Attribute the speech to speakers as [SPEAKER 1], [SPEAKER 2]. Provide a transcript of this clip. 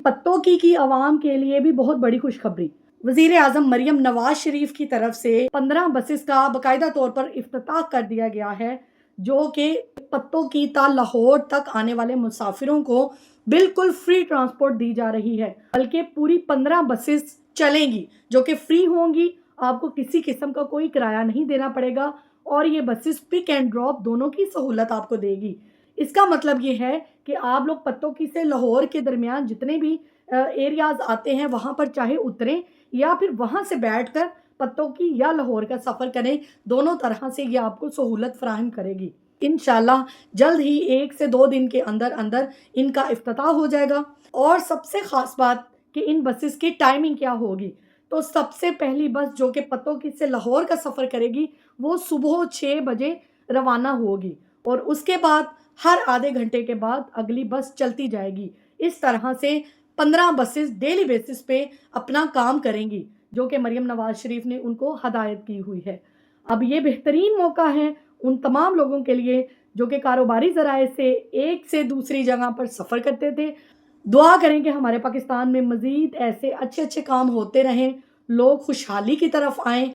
[SPEAKER 1] पत्तों की आवाम के लिए भी बहुत बड़ी खुशखबरी। वजीर आजम मरियम नवाज शरीफ की तरफ से 15 बसेस का बाकायदा तौर पर इफ्तिताह कर दिया गया है, जो कि पत्तों की ता लाहौर तक आने वाले मुसाफिरों को बिल्कुल फ्री ट्रांसपोर्ट दी जा रही है। बल्कि पूरी 15 बसेस चलेंगी जो कि फ्री होंगी। आपको किसी किस्म का कोई किराया नहीं देना पड़ेगा और ये बसेस पिक एंड ड्रॉप दोनों की सहूलत आपको देगी। इसका मतलब ये है कि आप लोग पत्तों की से लाहौर के दरमियान जितने भी एरियाज आते हैं वहां पर चाहे उतरें या फिर वहां से बैठकर पत्तों की या लाहौर का सफ़र करें, दोनों तरह से ये आपको सहूलत फराहम करेगी। इंशाल्लाह जल्द ही 1 से 2 दिन के अंदर अंदर इनका इफ्तिताह हो जाएगा। और सबसे ख़ास बात कि इन बसेस की टाइमिंग क्या होगी। तो सबसे पहली बस जो कि पत्तों की से लाहौर का सफ़र करेगी वो सुबह 6 बजे रवाना होगी और उसके बाद हर आधे घंटे के बाद अगली बस चलती जाएगी। इस तरह से 15 बसेस डेली बेसिस पे अपना काम करेंगी, जो कि मरियम नवाज शरीफ ने उनको हदायत की हुई है। अब ये बेहतरीन मौका है उन तमाम लोगों के लिए जो कि कारोबारी ज़राए से एक से दूसरी जगह पर सफ़र करते थे। दुआ करें कि हमारे पाकिस्तान में मज़ीद ऐसे अच्छे अच्छे काम होते रहें, लोग खुशहाली की तरफ आएँ